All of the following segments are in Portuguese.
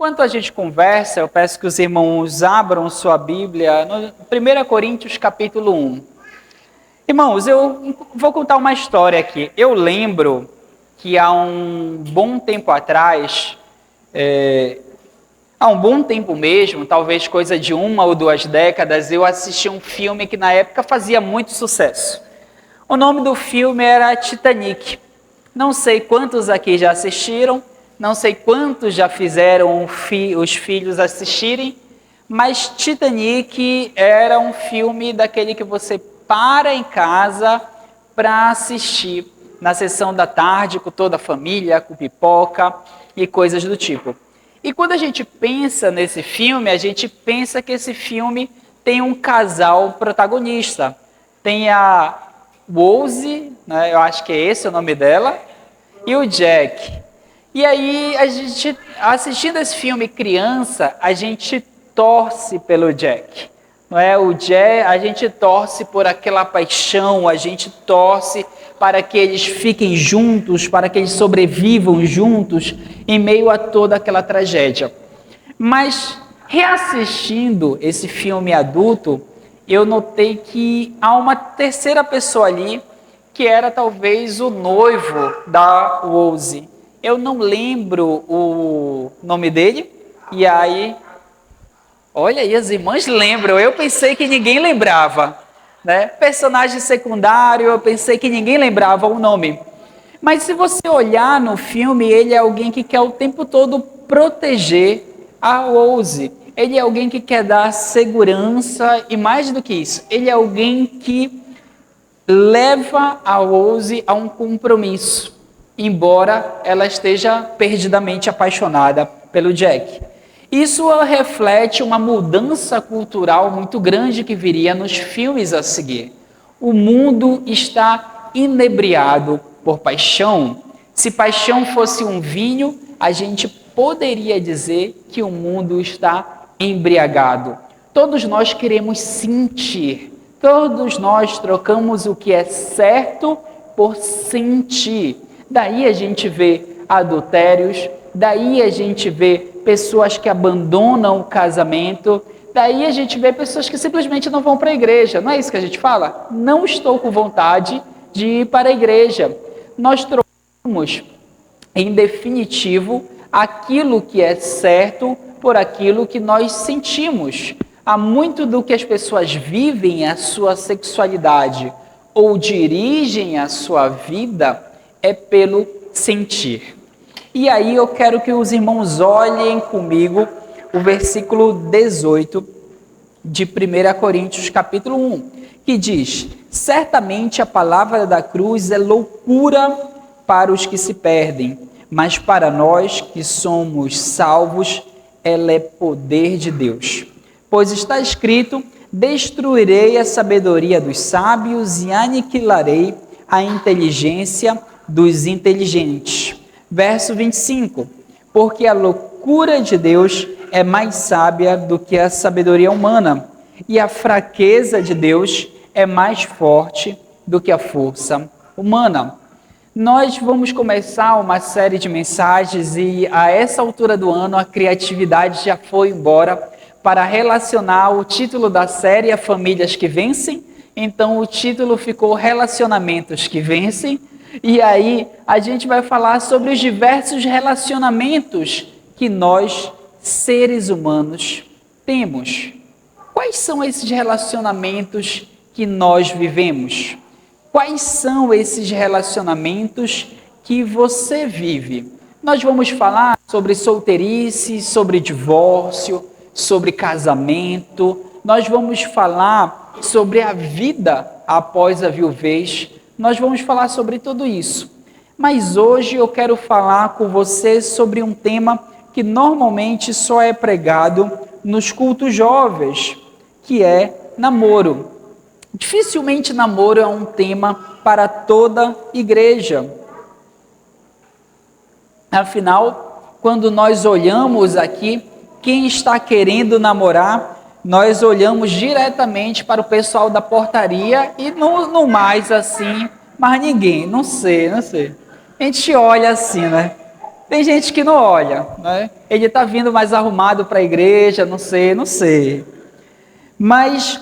Enquanto a gente conversa, eu peço que os irmãos abram sua Bíblia no 1 Coríntios capítulo 1. Irmãos, eu vou contar uma história aqui. Eu lembro que há um bom tempo atrás, há um bom tempo mesmo, talvez coisa de 1 ou 2 décadas, eu assisti um filme que na época fazia muito sucesso. O nome do filme era Titanic. Não sei quantos aqui já assistiram, não sei quantos já fizeram os filhos assistirem, mas Titanic era um filme daquele que você para em casa para assistir na sessão da tarde com toda a família, com pipoca e coisas do tipo. E quando a gente pensa nesse filme, a gente pensa que esse filme tem um casal protagonista. Tem a Rose, né, eu acho que é esse o nome dela, e o Jack. E aí, a gente, assistindo esse filme criança, a gente torce pelo Jack. Não é? O Jack, a gente torce por aquela paixão, a gente torce para que eles fiquem juntos, para que eles sobrevivam juntos em meio a toda aquela tragédia. Mas, reassistindo esse filme adulto, eu notei que há uma terceira pessoa ali, que era talvez o noivo da Rose. Eu não lembro o nome dele, e aí, olha aí, as irmãs lembram, eu pensei que ninguém lembrava, né? Personagem secundário, eu pensei que ninguém lembrava o nome. Mas se você olhar no filme, ele é alguém que quer o tempo todo proteger a Rose. Ele é alguém que quer dar segurança, e mais do que isso, ele é alguém que leva a Rose a um compromisso, embora ela esteja perdidamente apaixonada pelo Jack. Isso reflete uma mudança cultural muito grande que viria nos filmes a seguir. O mundo está inebriado por paixão. Se paixão fosse um vinho, a gente poderia dizer que o mundo está embriagado. Todos nós queremos sentir. Todos nós trocamos o que é certo por sentir. Daí a gente vê adultérios, daí a gente vê pessoas que abandonam o casamento, daí a gente vê pessoas que simplesmente não vão para a igreja. Não é isso que a gente fala? Não estou com vontade de ir para a igreja. Nós trocamos, em definitivo, aquilo que é certo por aquilo que nós sentimos. Há muito do que as pessoas vivem a sua sexualidade ou dirigem a sua vida é pelo sentir. E aí eu quero que os irmãos olhem comigo o versículo 18 de 1 Coríntios capítulo 1, que diz: certamente a palavra da cruz é loucura para os que se perdem, mas para nós que somos salvos, ela é poder de Deus. Pois está escrito: destruirei a sabedoria dos sábios e aniquilarei a inteligência dos inteligentes. Verso 25: porque a loucura de Deus é mais sábia do que a sabedoria humana, e a fraqueza de Deus é mais forte do que a força humana. Nós vamos começar uma série de mensagens e a essa altura do ano a criatividade já foi embora para relacionar o título da série a famílias que vencem. Então o título ficou Relacionamentos que Vencem. E aí a gente vai falar sobre os diversos relacionamentos que nós, seres humanos, temos. Quais são esses relacionamentos que nós vivemos? Quais são esses relacionamentos que você vive? Nós vamos falar sobre solteirice, sobre divórcio, sobre casamento. Nós vamos falar sobre a vida após a viuvez. Nós vamos falar sobre tudo isso. Mas hoje eu quero falar com você sobre um tema que normalmente só é pregado nos cultos jovens, que é namoro. Dificilmente namoro é um tema para toda igreja. Afinal, quando nós olhamos aqui, quem está querendo namorar, nós olhamos diretamente para o pessoal da portaria e não mais assim, mas ninguém, não sei. A gente olha assim, né? Tem gente que não olha, né? Ele está vindo mais arrumado para a igreja, não sei. Mas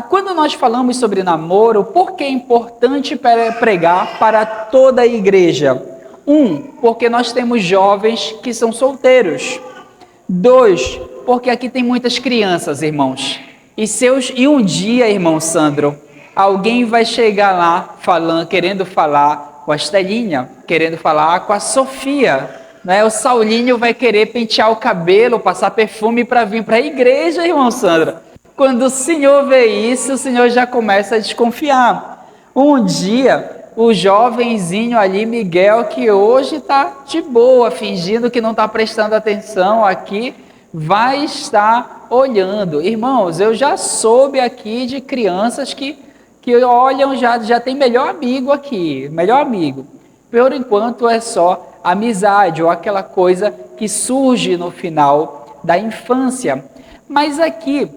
quando nós falamos sobre namoro, por que é importante pregar para toda a igreja? Porque nós temos jovens que são solteiros. 2, porque aqui tem muitas crianças, irmãos. E um dia, irmão Sandro, alguém vai chegar lá querendo falar com a Estelinha, querendo falar com a Sofia, né? O Saulinho vai querer pentear o cabelo, passar perfume para vir para a igreja, irmão Sandro. Quando o Senhor vê isso, o Senhor já começa a desconfiar. Um dia, o jovenzinho ali, Miguel, que hoje está de boa, fingindo que não está prestando atenção aqui, vai estar olhando. Irmãos, eu já soube aqui de crianças que olham, já tem melhor amigo aqui, melhor amigo. Por enquanto é só amizade ou aquela coisa que surge no final da infância. Mas aqui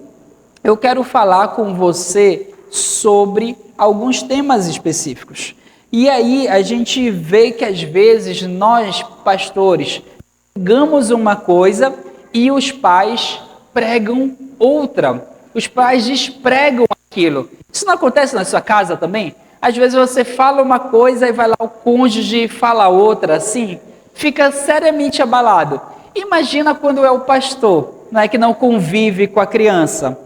eu quero falar com você sobre alguns temas específicos. E aí a gente vê que às vezes nós, pastores, pregamos uma coisa e os pais pregam outra. Os pais despregam aquilo. Isso não acontece na sua casa também? Às vezes você fala uma coisa e vai lá o cônjuge e fala outra, assim, fica seriamente abalado. Imagina quando é o pastor, né, que não convive com a criança.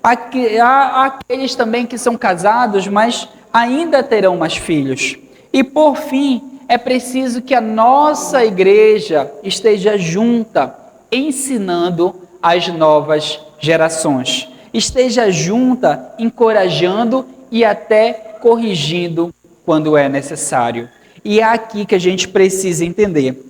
Há aqueles também que são casados, mas ainda terão mais filhos. E por fim, é preciso que a nossa igreja esteja junta, ensinando as novas gerações. Esteja junta, encorajando e até corrigindo quando é necessário. E é aqui que a gente precisa entender.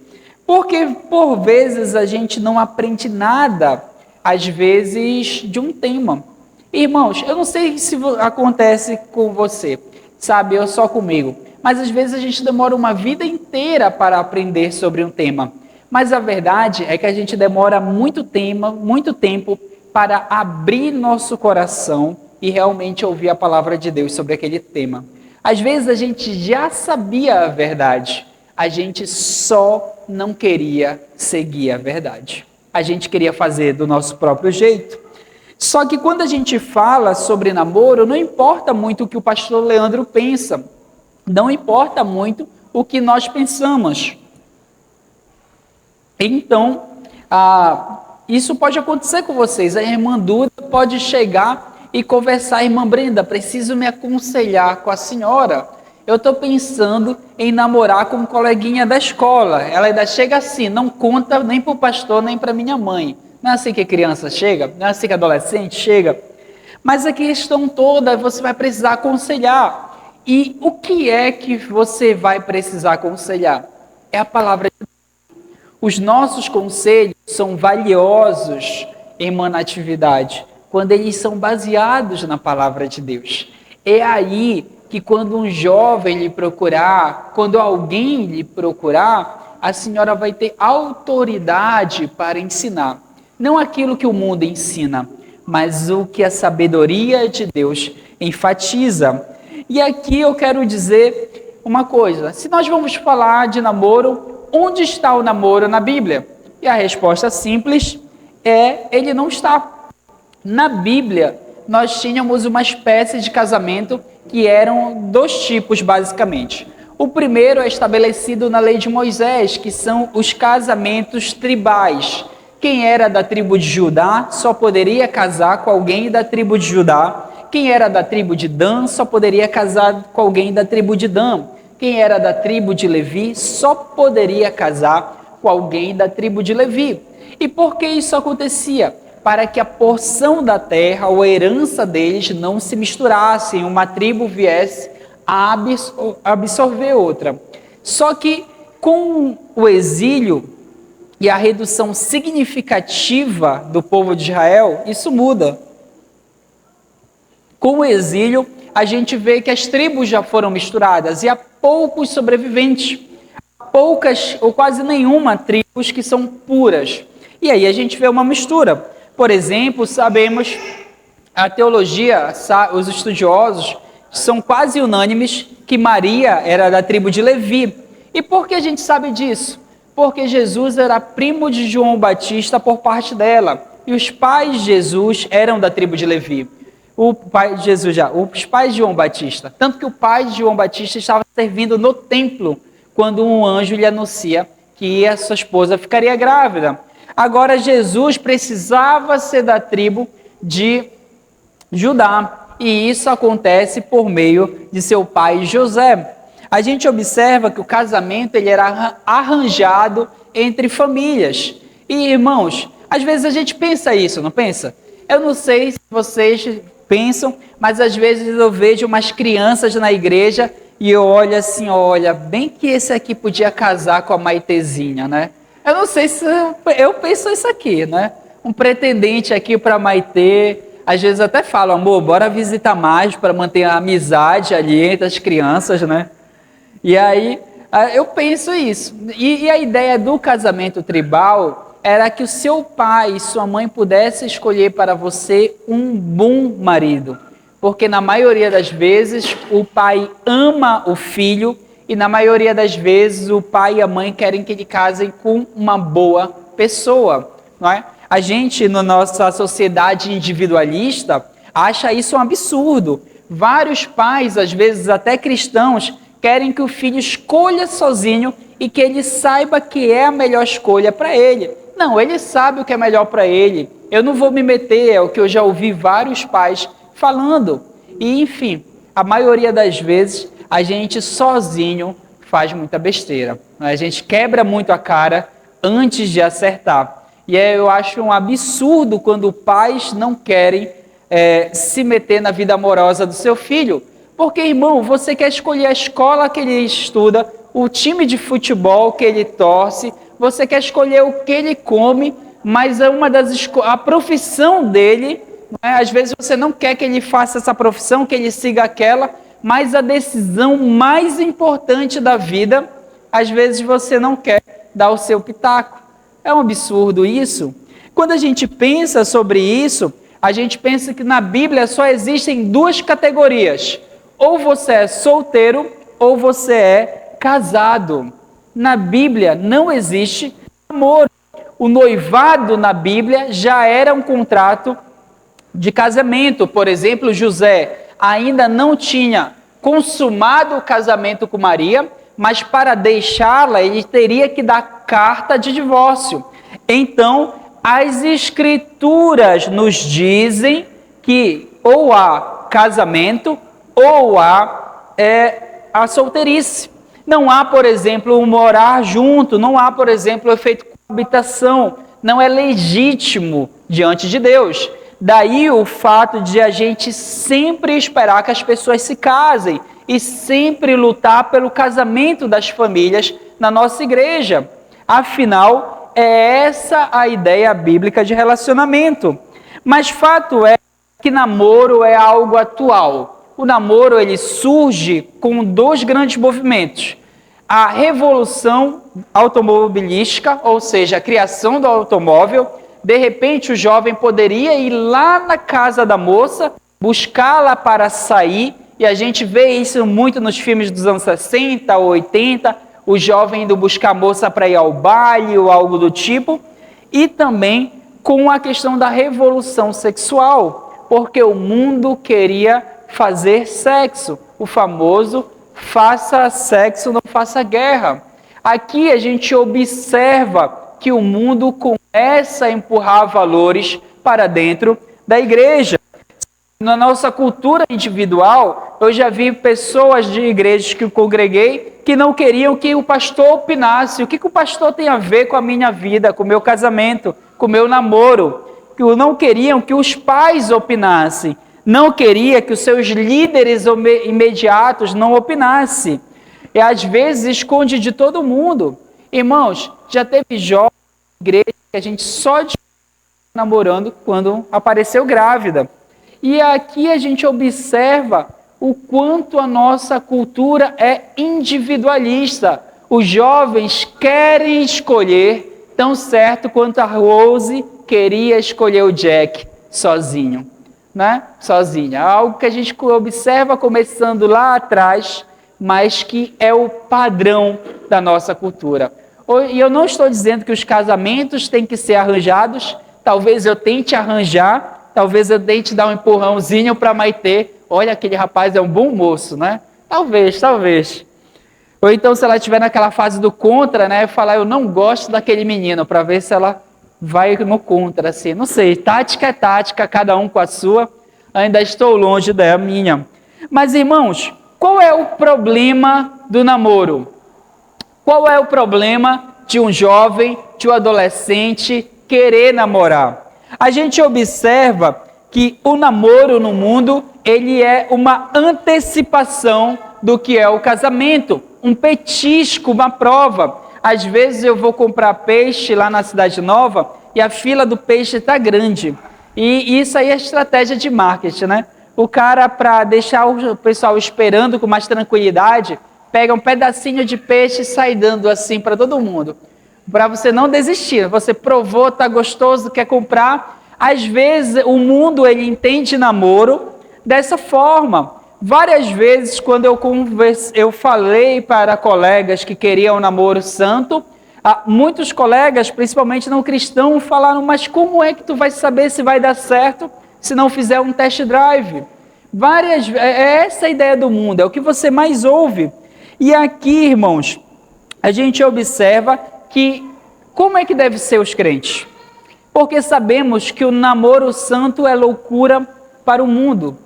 Porque por vezes a gente não aprende nada, às vezes, de um tema. Irmãos, eu não sei se acontece com você, sabe, ou só comigo, mas às vezes a gente demora uma vida inteira para aprender sobre um tema. Mas a verdade é que a gente demora muito tempo para abrir nosso coração e realmente ouvir a palavra de Deus sobre aquele tema. Às vezes a gente já sabia a verdade, a gente só não queria seguir a verdade. A gente queria fazer do nosso próprio jeito. Só que quando a gente fala sobre namoro, não importa muito o que o pastor Leandro pensa, não importa muito o que nós pensamos. Então, isso pode acontecer com vocês. A irmã Duda pode chegar e conversar, irmã Brenda, preciso me aconselhar com a senhora. Eu estou pensando em namorar com um coleguinha da escola. Ela ainda chega assim, não conta nem para o pastor, nem para minha mãe. Não é assim que a criança chega, não é assim que a adolescente chega. Mas a questão toda, você vai precisar aconselhar. E o que é que você vai precisar aconselhar? É a palavra de Deus. Os nossos conselhos são valiosos em uma atividade, quando eles são baseados na palavra de Deus. É aí que quando um jovem lhe procurar, quando alguém lhe procurar, a senhora vai ter autoridade para ensinar. Não aquilo que o mundo ensina, mas o que a sabedoria de Deus enfatiza. E aqui eu quero dizer uma coisa. Se nós vamos falar de namoro, onde está o namoro na Bíblia? E a resposta simples é: ele não está. Na Bíblia, nós tínhamos uma espécie de casamento que eram 2 tipos, basicamente. O primeiro é estabelecido na lei de Moisés, que são os casamentos tribais. Quem era da tribo de Judá só poderia casar com alguém da tribo de Judá. Quem era da tribo de Dan só poderia casar com alguém da tribo de Dan. Quem era da tribo de Levi só poderia casar com alguém da tribo de Levi. E por que isso acontecia? Para que a porção da terra ou a herança deles não se misturassem, uma tribo viesse a absorver outra. Só que com o exílio e a redução significativa do povo de Israel, isso muda. Com o exílio, a gente vê que as tribos já foram misturadas e há poucos sobreviventes, poucas ou quase nenhuma tribos que são puras. E aí a gente vê uma mistura. Por exemplo, sabemos, a teologia, os estudiosos são quase unânimes que Maria era da tribo de Levi. E por que a gente sabe disso? porque Jesus era primo de João Batista por parte dela. E os pais de Jesus eram da tribo de Levi. Os pais de João Batista. Tanto que o pai de João Batista estava servindo no templo quando um anjo lhe anuncia que a sua esposa ficaria grávida. Agora Jesus precisava ser da tribo de Judá. E isso acontece por meio de seu pai José. A gente observa que o casamento ele era arranjado entre famílias. E irmãos, às vezes a gente pensa isso, não pensa? Eu não sei se vocês pensam, mas às vezes eu vejo umas crianças na igreja e eu olho assim, olha, bem que esse aqui podia casar com a Maitezinha, né? Eu não sei se eu penso isso aqui, né? Um pretendente aqui para Maitê. Às vezes até falo, amor, bora visitar mais para manter a amizade ali entre as crianças, né? E aí eu penso isso. E a ideia do casamento tribal era que o seu pai e sua mãe pudessem escolher para você um bom marido. Porque na maioria das vezes o pai ama o filho e na maioria das vezes o pai e a mãe querem que ele case com uma boa pessoa, não é? A gente, na nossa sociedade individualista, acha isso um absurdo. Vários pais, às vezes até cristãos, querem que o filho escolha sozinho e que ele saiba que é a melhor escolha para ele. Não, ele sabe o que é melhor para ele. Eu não vou me meter, é o que eu já ouvi vários pais falando. E, enfim, a maioria das vezes, a gente sozinho faz muita besteira. A gente quebra muito a cara antes de acertar. E eu acho um absurdo quando pais não querem se meter na vida amorosa do seu filho. Porque, irmão, você quer escolher a escola que ele estuda, o time de futebol que ele torce, você quer escolher o que ele come, mas a profissão dele, às vezes você não quer que ele faça essa profissão, que ele siga aquela, mas a decisão mais importante da vida, às vezes você não quer dar o seu pitaco. É um absurdo isso. Quando a gente pensa sobre isso, a gente pensa que na Bíblia só existem duas categorias. Ou você é solteiro, ou você é casado. Na Bíblia não existe namoro. O noivado na Bíblia já era um contrato de casamento. Por exemplo, José ainda não tinha consumado o casamento com Maria, mas para deixá-la, ele teria que dar carta de divórcio. Então, as Escrituras nos dizem que ou há casamento ou há a solteirice. Não há, por exemplo, um morar junto, não há, por exemplo, o efeito coabitação. Não é legítimo diante de Deus. Daí o fato de a gente sempre esperar que as pessoas se casem e sempre lutar pelo casamento das famílias na nossa igreja. Afinal, é essa a ideia bíblica de relacionamento. Mas fato é que namoro é algo atual. O namoro ele surge com dois grandes movimentos. A revolução automobilística, ou seja, a criação do automóvel. De repente, o jovem poderia ir lá na casa da moça, buscá-la para sair. E a gente vê isso muito nos filmes dos anos 60, 80, o jovem indo buscar a moça para ir ao baile ou algo do tipo. E também com a questão da revolução sexual, porque o mundo queria fazer sexo, o famoso faça sexo, não faça guerra. Aqui a gente observa que o mundo começa a empurrar valores para dentro da igreja. Na nossa cultura individual, eu já vi pessoas de igrejas que eu congreguei que não queriam que o pastor opinasse. O que o pastor tem a ver com a minha vida, com o meu casamento, com o meu namoro? Que não queriam que os pais opinassem. Não queria que os seus líderes imediatos não opinassem. E às vezes esconde de todo mundo. Irmãos, já teve jovens na igreja que a gente só namorando quando apareceu grávida. E aqui a gente observa o quanto a nossa cultura é individualista. Os jovens querem escolher tão certo quanto a Rose queria escolher o Jack sozinho, né? Sozinha. Algo que a gente observa começando lá atrás, mas que é o padrão da nossa cultura. E eu não estou dizendo que os casamentos têm que ser arranjados. Talvez eu tente arranjar, talvez eu tente dar um empurrãozinho para Maitê. Olha, aquele rapaz é um bom moço, né? Talvez, talvez. Ou então, se ela estiver naquela fase do contra, né? Falar, eu não gosto daquele menino, para ver se ela vai no contra, assim. Não sei, tática é tática, cada um com a sua. Ainda estou longe da minha. Mas, irmãos, qual é o problema do namoro? Qual é o problema de um jovem, de um adolescente querer namorar? A gente observa que o namoro no mundo, ele é uma antecipação do que é o casamento, um petisco, uma prova. Às vezes eu vou comprar peixe lá na Cidade Nova e a fila do peixe está grande. E isso aí é estratégia de marketing, né? O cara, para deixar o pessoal esperando com mais tranquilidade, pega um pedacinho de peixe e sai dando assim para todo mundo. Para você não desistir. Você provou, está gostoso, quer comprar. Às vezes o mundo ele entende namoro dessa forma. Várias vezes quando eu falei para colegas que queriam um namoro santo, muitos colegas, principalmente não cristãos, falaram, mas como é que tu vai saber se vai dar certo se não fizer um test drive? É essa a ideia do mundo, é o que você mais ouve. E aqui, irmãos, a gente observa que como é que deve ser os crentes? Porque sabemos que o namoro santo é loucura para o mundo.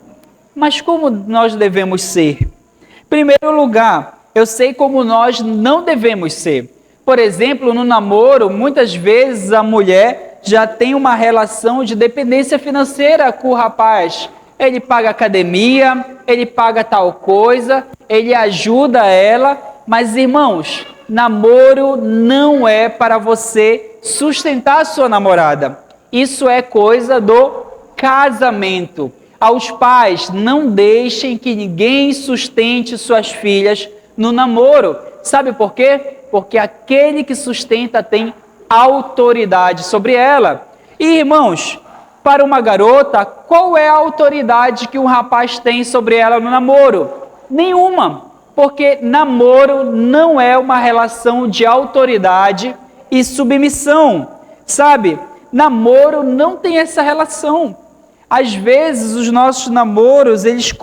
Mas como nós devemos ser? Em primeiro lugar, eu sei como nós não devemos ser. Por exemplo, no namoro, muitas vezes a mulher já tem uma relação de dependência financeira com o rapaz. Ele paga academia, ele paga tal coisa, ele ajuda ela. Mas, irmãos, namoro não é para você sustentar a sua namorada. Isso é coisa do casamento. Aos pais, não deixem que ninguém sustente suas filhas no namoro. Sabe por quê? Porque aquele que sustenta tem autoridade sobre ela. E, irmãos, para uma garota, qual é a autoridade que um rapaz tem sobre ela no namoro? Nenhuma, porque namoro não é uma relação de autoridade e submissão. Sabe? Namoro não tem essa relação. Às vezes os nossos namoros, eles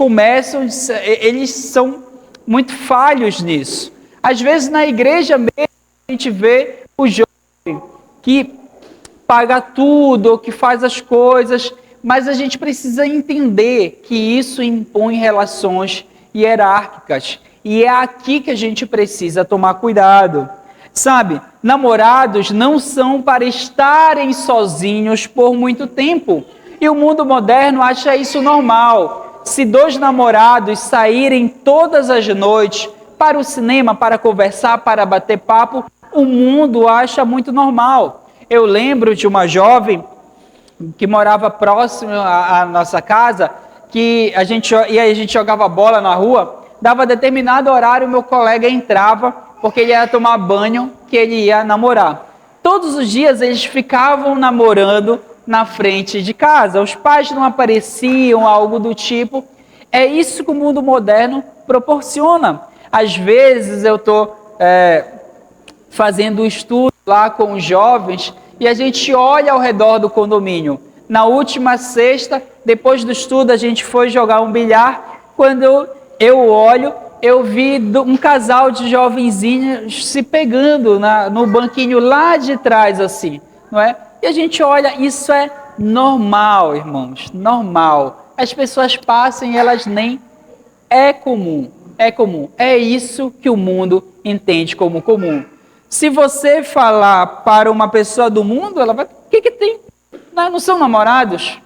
são muito falhos nisso. Às vezes na igreja mesmo a gente vê o jovem que paga tudo, ou que faz as coisas, mas a gente precisa entender que isso impõe relações hierárquicas. E é aqui que a gente precisa tomar cuidado. Sabe, namorados não são para estarem sozinhos por muito tempo. E o mundo moderno acha isso normal. Se dois namorados saírem todas as noites para o cinema, para conversar, para bater papo, o mundo acha muito normal. Eu lembro de uma jovem que morava próximo à nossa casa, que a gente jogava bola na rua, dava determinado horário, meu colega entrava, porque ele ia tomar banho, que ele ia namorar. Todos os dias eles ficavam namorando na frente de casa. Os pais não apareciam, algo do tipo. É isso que o mundo moderno proporciona. Às vezes eu estou fazendo um estudo lá com os jovens e a gente olha ao redor do condomínio. Na última sexta, depois do estudo, a gente foi jogar um bilhar. Quando eu olho, eu vi um casal de jovenzinhos se pegando no banquinho lá de trás, assim, não é? E a gente olha, isso é normal, irmãos, normal. As pessoas passam e elas nem... É comum, é comum. É isso que o mundo entende como comum. Se você falar para uma pessoa do mundo, ela vai... O que tem? Não são namorados?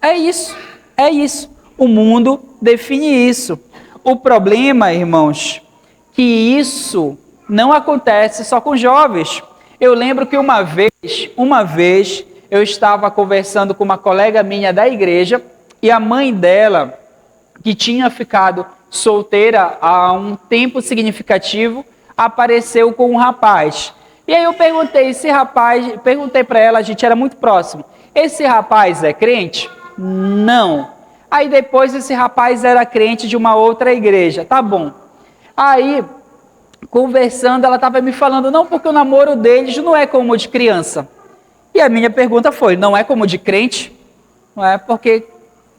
É isso, é isso. O mundo define isso. O problema, irmãos, que isso não acontece só com jovens. Eu lembro que uma vez eu estava conversando com uma colega minha da igreja e a mãe dela, que tinha ficado solteira há um tempo significativo, apareceu com um rapaz. E aí eu perguntei para ela, a gente era muito próximo, esse rapaz é crente? Não. Aí depois esse rapaz era crente de uma outra igreja, tá bom. Aí conversando, ela estava me falando, não, porque o namoro deles não é como o de criança. E a minha pergunta foi, não é como o de crente? Não é porque,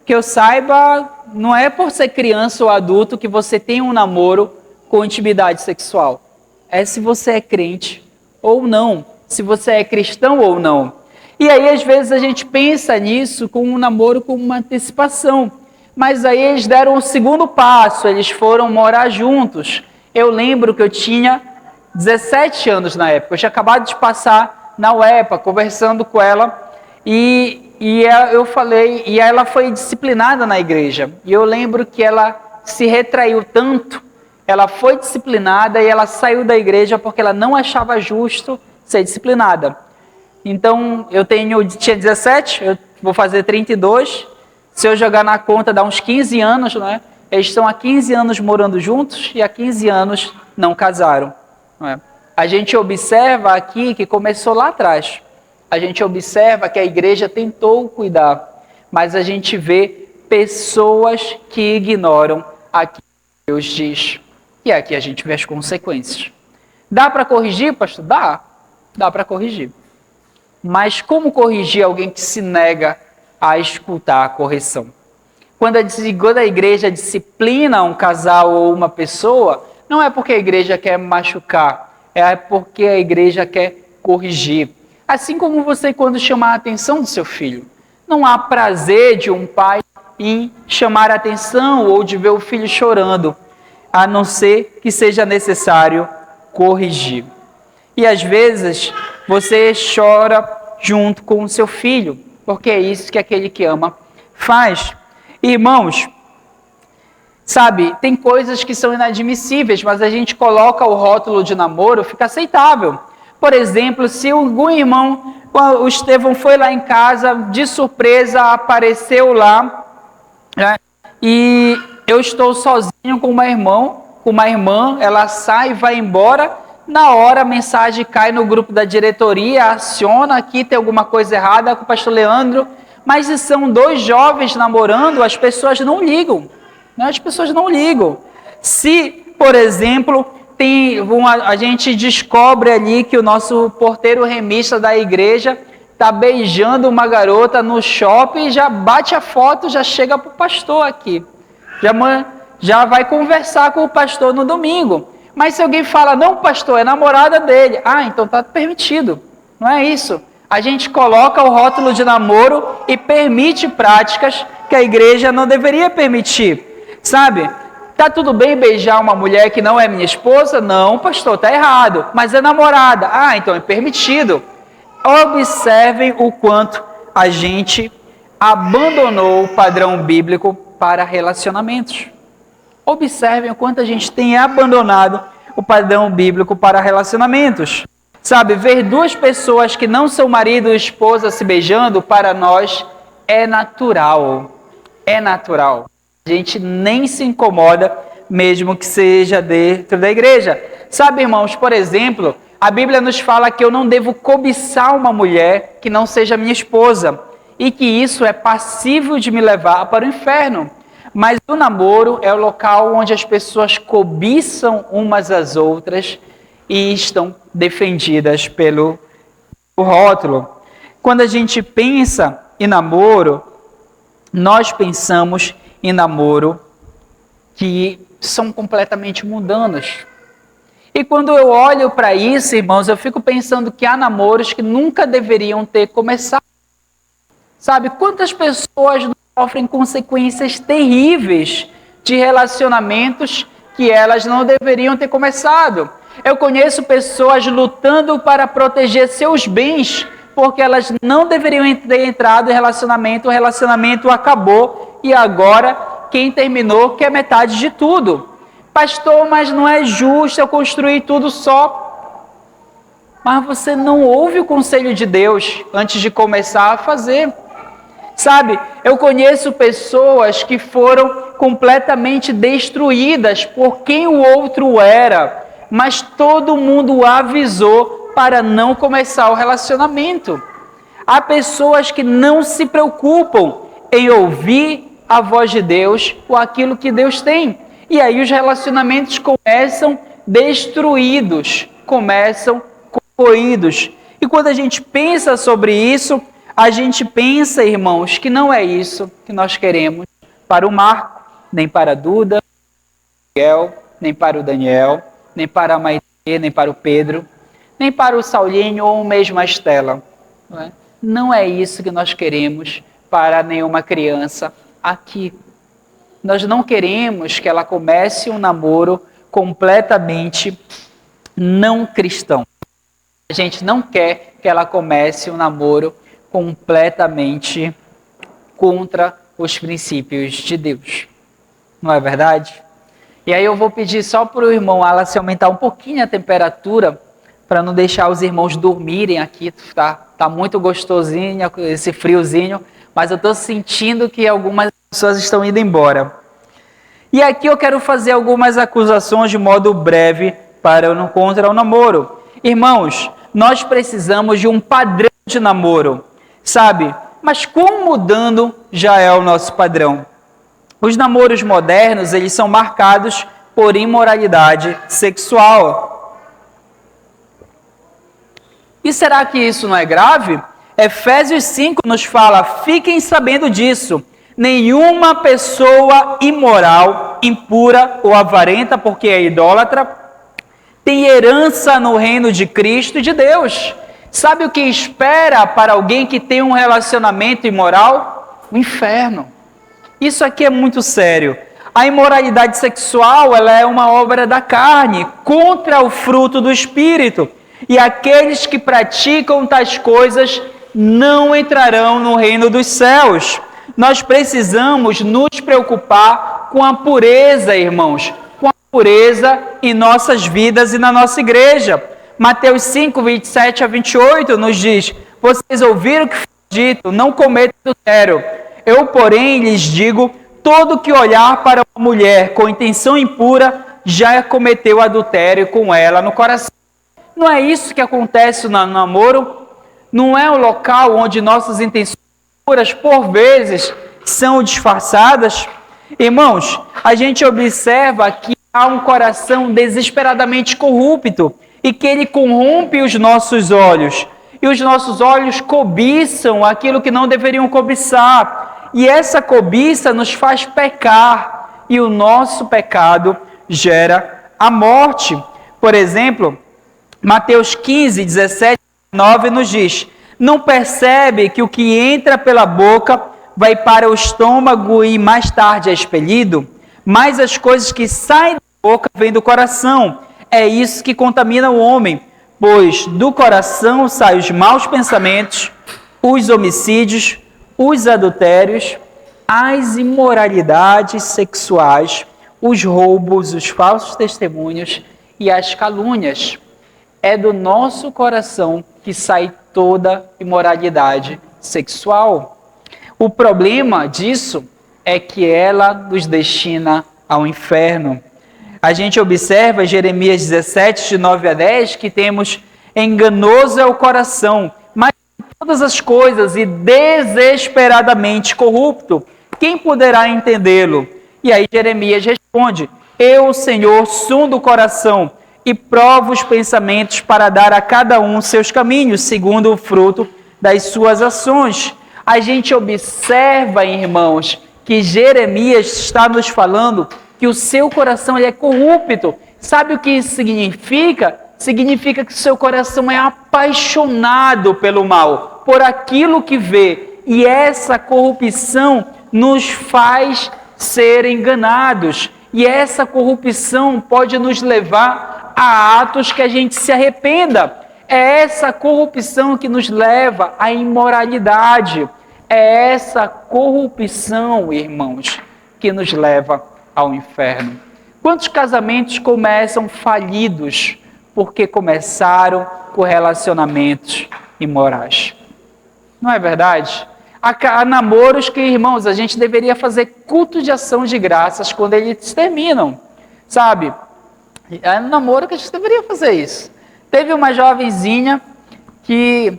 que eu saiba, não é por ser criança ou adulto que você tem um namoro com intimidade sexual. É se você é crente ou não, se você é cristão ou não. E aí, às vezes, a gente pensa nisso com um namoro com uma antecipação. Mas aí eles deram o segundo passo, eles foram morar juntos. Eu lembro que eu tinha 17 anos na época, eu tinha acabado de passar na UEPA, conversando com ela, eu falei, e ela foi disciplinada na igreja. E eu lembro que ela se retraiu tanto, ela foi disciplinada e ela saiu da igreja porque ela não achava justo ser disciplinada. Então, tinha 17, eu vou fazer 32, se eu jogar na conta dá uns 15 anos, não é? Eles estão há 15 anos morando juntos e há 15 anos não casaram. Não é? A gente observa aqui que começou lá atrás. A gente observa que a igreja tentou cuidar, mas a gente vê pessoas que ignoram aquilo que Deus diz. E aqui a gente vê as consequências. Dá para corrigir, pastor? Dá para corrigir. Mas como corrigir alguém que se nega a escutar a correção? Quando a igreja disciplina um casal ou uma pessoa, não é porque a igreja quer machucar, é porque a igreja quer corrigir. Assim como você quando chamar a atenção do seu filho. Não há prazer de um pai em chamar a atenção ou de ver o filho chorando, a não ser que seja necessário corrigir. E às vezes você chora junto com o seu filho, porque é isso que aquele que ama faz. Irmãos, sabe, tem coisas que são inadmissíveis, mas a gente coloca o rótulo de namoro, fica aceitável. Por exemplo, se algum irmão, o Estevão foi lá em casa, de surpresa, apareceu lá, né, e eu estou sozinho com uma irmã, ela sai e vai embora, na hora a mensagem cai no grupo da diretoria, aciona, aqui tem alguma coisa errada com o pastor Leandro, mas se são dois jovens namorando, as pessoas não ligam, né? As pessoas não ligam. Se, por exemplo, a gente descobre ali que o nosso porteiro remista da igreja está beijando uma garota no shopping, já bate a foto, já chega para o pastor aqui. Já vai conversar com o pastor no domingo. Mas se alguém fala, não, pastor, é namorada dele. Ah, então está permitido. Não é isso. A gente coloca o rótulo de namoro e permite práticas que a igreja não deveria permitir. Sabe? Tá tudo bem beijar uma mulher que não é minha esposa? Não, pastor, tá errado. Mas é namorada. Ah, então é permitido. Observem o quanto a gente abandonou o padrão bíblico para relacionamentos. Observem o quanto a gente tem abandonado o padrão bíblico para relacionamentos. Sabe, ver duas pessoas que não são marido e esposa se beijando, para nós é natural. É natural. A gente nem se incomoda, mesmo que seja dentro da igreja. Sabe, irmãos, por exemplo, a Bíblia nos fala que eu não devo cobiçar uma mulher que não seja minha esposa, e que isso é passível de me levar para o inferno. Mas o namoro é o local onde as pessoas cobiçam umas às outras e estão defendidas pelo rótulo. Quando a gente pensa em namoro, nós pensamos em namoro que são completamente mundanos. E quando eu olho para isso, irmãos, eu fico pensando que há namoros que nunca deveriam ter começado. Sabe, quantas pessoas sofrem consequências terríveis de relacionamentos que elas não deveriam ter começado. Eu conheço pessoas lutando para proteger seus bens, porque elas não deveriam ter entrado em relacionamento, o relacionamento acabou e agora quem terminou quer metade de tudo. Pastor, mas não é justo eu construir tudo só. Mas você não ouve o conselho de Deus antes de começar a fazer. Sabe, eu conheço pessoas que foram completamente destruídas por quem o outro era, mas todo mundo avisou para não começar o relacionamento. Há pessoas que não se preocupam em ouvir a voz de Deus ou aquilo que Deus tem. E aí os relacionamentos começam destruídos, começam corroídos. E quando a gente pensa sobre isso, a gente pensa, irmãos, que não é isso que nós queremos para o Marco, nem para a Duda, nem para o Daniel, nem para a Maite, nem para o Pedro, nem para o Saulinho ou mesmo a Estela. Não é isso que nós queremos para nenhuma criança aqui. Nós não queremos que ela comece um namoro completamente não cristão. A gente não quer que ela comece um namoro completamente contra os princípios de Deus. Não é verdade? E aí eu vou pedir só para o irmão Wallace aumentar um pouquinho a temperatura, para não deixar os irmãos dormirem aqui. Tá muito gostosinho esse friozinho, mas eu estou sentindo que algumas pessoas estão indo embora. E aqui eu quero fazer algumas acusações de modo breve contra o namoro. Irmãos, nós precisamos de um padrão de namoro, sabe? Mas quão mudando já é o nosso padrão? Os namoros modernos, eles são marcados por imoralidade sexual. E será que isso não é grave? Efésios 5 nos fala, fiquem sabendo disso. Nenhuma pessoa imoral, impura ou avarenta, porque é idólatra, tem herança no reino de Cristo e de Deus. Sabe o que espera para alguém que tem um relacionamento imoral? O inferno. Isso aqui é muito sério. A imoralidade sexual, ela é uma obra da carne, contra o fruto do Espírito. E aqueles que praticam tais coisas não entrarão no reino dos céus. Nós precisamos nos preocupar com a pureza, irmãos, com a pureza em nossas vidas e na nossa igreja. Mateus 5, 27 a 28 nos diz, vocês ouviram o que foi dito, não cometa adultério. Eu, porém, lhes digo, todo que olhar para uma mulher com intenção impura, já cometeu adultério com ela no coração. Não é isso que acontece no namoro? Não é o local onde nossas intenções impuras, por vezes, são disfarçadas? Irmãos, a gente observa que há um coração desesperadamente corrupto e que ele corrompe os nossos olhos. E os nossos olhos cobiçam aquilo que não deveriam cobiçar. E essa cobiça nos faz pecar. E o nosso pecado gera a morte. Por exemplo, Mateus 15, 17 e 19 nos diz, não percebe que o que entra pela boca vai para o estômago e mais tarde é expelido? Mas as coisas que saem da boca vêm do coração. É isso que contamina o homem, pois do coração saem os maus pensamentos, os homicídios, os adultérios, as imoralidades sexuais, os roubos, os falsos testemunhos e as calúnias. É do nosso coração que sai toda imoralidade sexual. O problema disso é que ela nos destina ao inferno. A gente observa em Jeremias 17, de 9 a 10, que temos enganoso é o coração, mas todas as coisas e desesperadamente corrupto. Quem poderá entendê-lo? E aí Jeremias responde, eu, Senhor, sondo o coração e provo os pensamentos para dar a cada um seus caminhos, segundo o fruto das suas ações. A gente observa, irmãos, que Jeremias está nos falando que o seu coração ele é corrupto. Sabe o que isso significa? Significa que o seu coração é apaixonado pelo mal, por aquilo que vê. E essa corrupção nos faz ser enganados. E essa corrupção pode nos levar a atos que a gente se arrependa. É essa corrupção que nos leva à imoralidade. É essa corrupção, irmãos, que nos leva ao inferno. Quantos casamentos começam falidos porque começaram com relacionamentos imorais? Não é verdade? Há namoros que, irmãos, a gente deveria fazer culto de ação de graças quando eles terminam, sabe? É um namoro que a gente deveria fazer isso. Teve uma jovenzinha que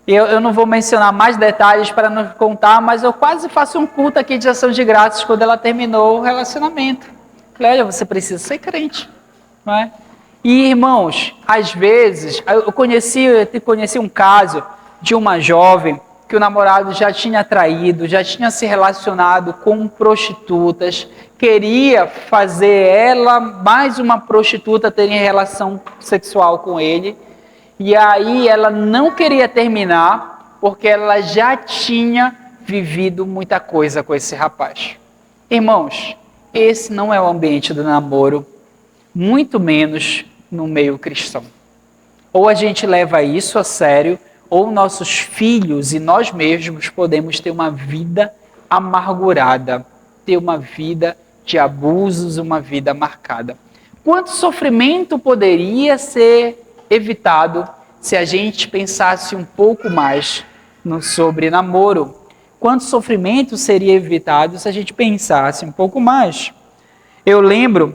eu não vou mencionar mais detalhes para não contar, mas eu quase faço um culto aqui de ação de graças quando ela terminou o relacionamento. Falei, olha, você precisa ser crente, não é? E, irmãos, às vezes, eu conheci um caso de uma jovem que o namorado já tinha traído, já tinha se relacionado com prostitutas, queria fazer ela, mais uma prostituta, ter relação sexual com ele, e aí ela não queria terminar, porque ela já tinha vivido muita coisa com esse rapaz. Irmãos, esse não é o ambiente do namoro, muito menos no meio cristão. Ou a gente leva isso a sério, ou nossos filhos e nós mesmos podemos ter uma vida amargurada, ter uma vida de abusos, uma vida marcada. Quanto sofrimento poderia ser evitado se a gente pensasse um pouco mais sobre namoro? Quanto sofrimento seria evitado se a gente pensasse um pouco mais? Eu lembro,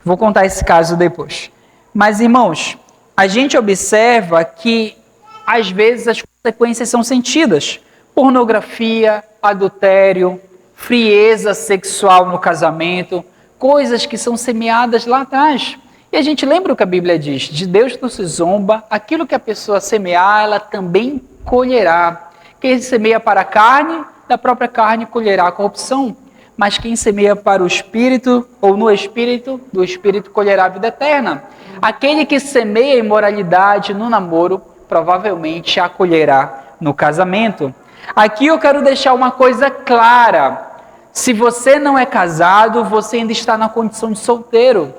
vou contar esse caso depois. Mas, irmãos, a gente observa que, às vezes, as consequências são sentidas. Pornografia, adultério, frieza sexual no casamento, coisas que são semeadas lá atrás. E a gente lembra o que a Bíblia diz, de Deus não se zomba, aquilo que a pessoa semear, ela também colherá. Quem semeia para a carne, da própria carne colherá a corrupção. Mas quem semeia para o Espírito, ou no Espírito, do Espírito colherá a vida eterna. Aquele que semeia imoralidade no namoro, provavelmente a colherá no casamento. Aqui eu quero deixar uma coisa clara. Se você não é casado, você ainda está na condição de solteiro.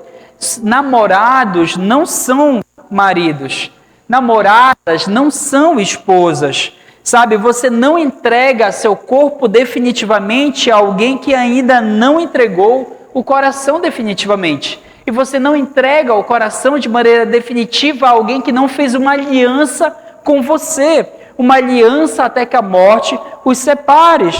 Namorados não são maridos. Namoradas não são esposas. Sabe, você não entrega seu corpo definitivamente a alguém que ainda não entregou o coração definitivamente. E você não entrega o coração de maneira definitiva a alguém que não fez uma aliança com você. Uma aliança até que a morte os separe.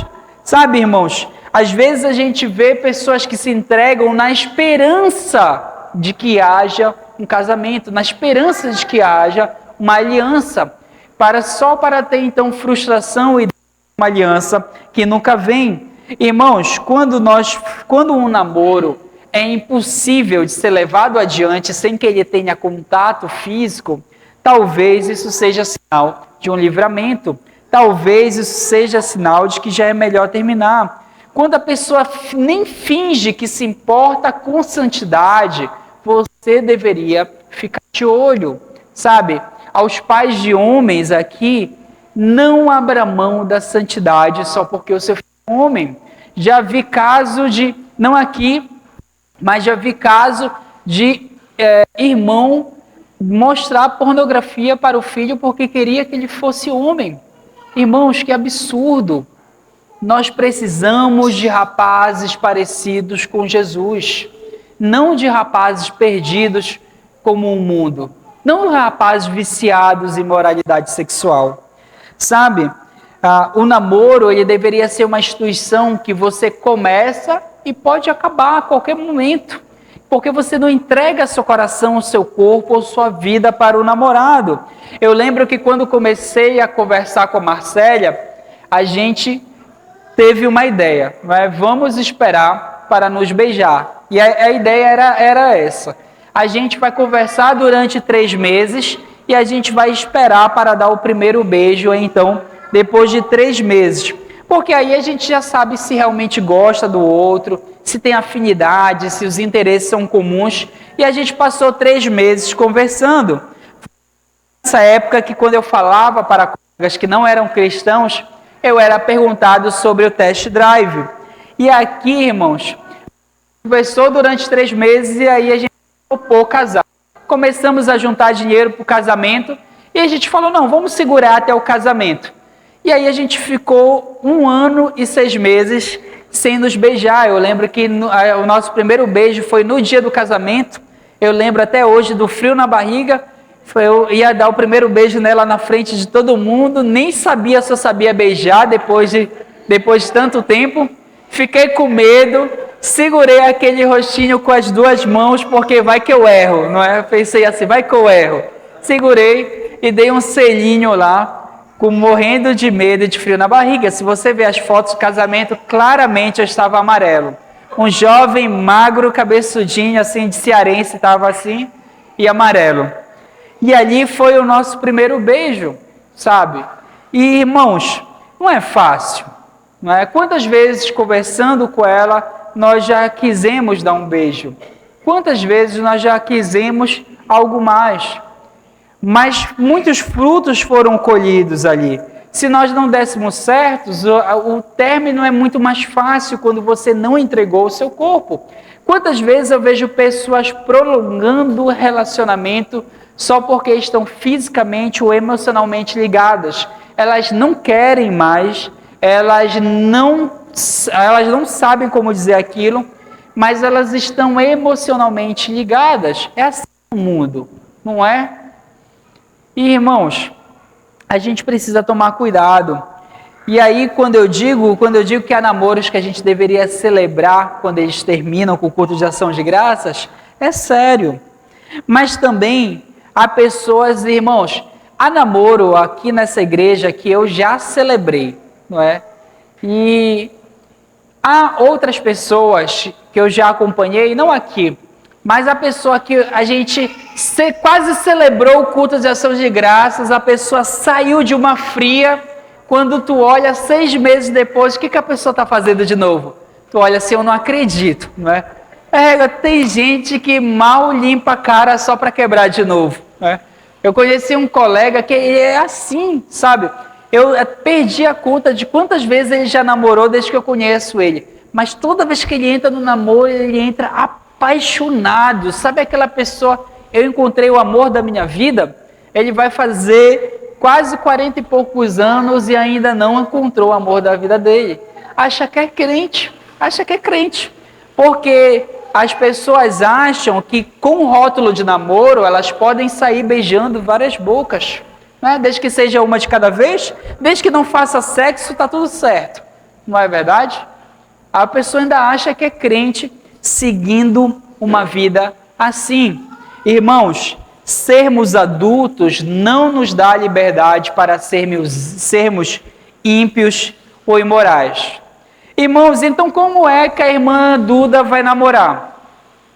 Sabe, irmãos, às vezes a gente vê pessoas que se entregam na esperança de que haja um casamento, na esperança de que haja uma aliança, só para ter então frustração e uma aliança que nunca vem. Irmãos, quando um namoro é impossível de ser levado adiante sem que ele tenha contato físico, talvez isso seja sinal de um livramento, talvez isso seja sinal de que já é melhor terminar. Quando a pessoa nem finge que se importa com santidade, você deveria ficar de olho, sabe? Aos pais de homens aqui, não abra mão da santidade só porque o seu filho é homem. Já vi caso de, não aqui, mas já vi caso de irmão mostrar pornografia para o filho porque queria que ele fosse homem. Irmãos, que absurdo! Nós precisamos de rapazes parecidos com Jesus, não de rapazes perdidos como o mundo. Não rapazes viciados em moralidade sexual. Sabe, o namoro ele deveria ser uma instituição que você começa e pode acabar a qualquer momento. Porque você não entrega seu coração, o seu corpo ou sua vida para o namorado. Eu lembro que quando comecei a conversar com a Marcélia, a gente teve uma ideia. Vamos esperar para nos beijar. E a ideia era essa. A gente vai conversar durante 3 meses e a gente vai esperar para dar o primeiro beijo, então, depois de 3 meses. Porque aí a gente já sabe se realmente gosta do outro, se tem afinidade, se os interesses são comuns. E a gente passou 3 meses conversando. Nessa época que quando eu falava para colegas que não eram cristãos, eu era perguntado sobre o test drive. E aqui, irmãos, conversou durante 3 meses e aí a gente topou casar. Começamos a juntar dinheiro para o casamento e a gente falou, não, vamos segurar até o casamento. E aí a gente ficou 1 ano e 6 meses sem nos beijar. Eu lembro que o nosso primeiro beijo foi no dia do casamento. Eu lembro até hoje do frio na barriga. Eu ia dar o primeiro beijo nela na frente de todo mundo. Nem sabia se eu sabia beijar depois de tanto tempo. Fiquei com medo. Segurei aquele rostinho com as 2 mãos, porque vai que eu erro, não é? Eu pensei assim, vai que eu erro. Segurei e dei um selinho lá, morrendo de medo e de frio na barriga. Se você ver as fotos do casamento, claramente eu estava amarelo. um jovem magro, cabeçudinho, assim, de cearense, estava assim, e amarelo. E ali foi o nosso primeiro beijo, sabe? E, irmãos, não é fácil, não é? Quantas vezes, conversando com ela, nós já quisemos dar um beijo? Quantas vezes nós já quisemos algo mais? Mas muitos frutos foram colhidos ali. Se nós não dessemos certos, o término é muito mais fácil quando você não entregou o seu corpo. Quantas vezes eu vejo pessoas prolongando o relacionamento só porque estão fisicamente ou emocionalmente ligadas? Elas não querem mais, elas não sabem como dizer aquilo, mas elas estão emocionalmente ligadas. É assim o mundo, não é? E, irmãos, a gente precisa tomar cuidado. E aí, quando eu digo que há namoros que a gente deveria celebrar quando eles terminam com o culto de ação de graças, é sério. Mas também há pessoas, irmãos, há namoro aqui nessa igreja que eu já celebrei, não é? E há outras pessoas que eu já acompanhei, não aqui, mas a pessoa que a gente quase celebrou o culto de ação de graças, a pessoa saiu de uma fria, quando tu olha 6 meses depois, o que a pessoa está fazendo de novo? Tu olha assim, eu não acredito, não é? Tem gente que mal limpa a cara só para quebrar de novo, né? Eu conheci um colega que ele é assim, sabe? Eu perdi a conta de quantas vezes ele já namorou desde que eu conheço ele. Mas toda vez que ele entra no namoro, ele entra apaixonado. Sabe aquela pessoa, eu encontrei o amor da minha vida? Ele vai fazer quase 40 e poucos anos e ainda não encontrou o amor da vida dele. Acha que é crente, porque as pessoas acham que com o rótulo de namoro, elas podem sair beijando várias bocas, né? Desde que seja uma de cada vez, desde que não faça sexo, está tudo certo. Não é verdade? A pessoa ainda acha que é crente seguindo uma vida assim. Irmãos, sermos adultos não nos dá liberdade para sermos ímpios ou imorais. Irmãos, então como é que a irmã Duda vai namorar?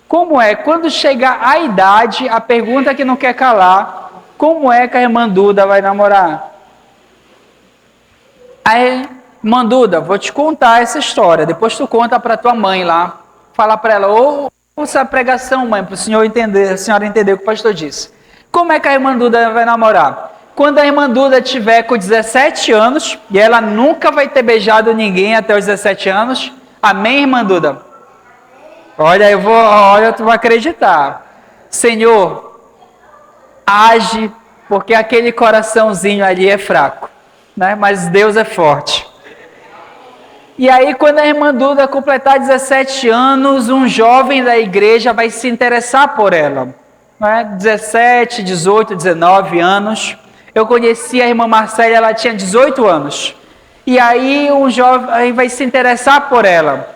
Como é? Quando chegar a idade, a pergunta que não quer calar, como é que a irmã Duda vai namorar? Aí, irmã Duda, vou te contar essa história, depois tu conta para tua mãe lá, fala para ela, ouça a pregação, mãe, para a senhora entender o que o pastor disse. Como é que a irmã Duda vai namorar? Quando a irmã Duda tiver com 17 anos, e ela nunca vai ter beijado ninguém até os 17 anos, amém, irmã Duda? Olha, tu vai acreditar. Senhor, age, porque aquele coraçãozinho ali é fraco, né? Mas Deus é forte. E aí, quando a irmã Duda completar 17 anos, um jovem da igreja vai se interessar por ela, né? 17, 18, 19 anos. Eu conheci a irmã Marcélia, ela tinha 18 anos. E aí, um jovem vai se interessar por ela.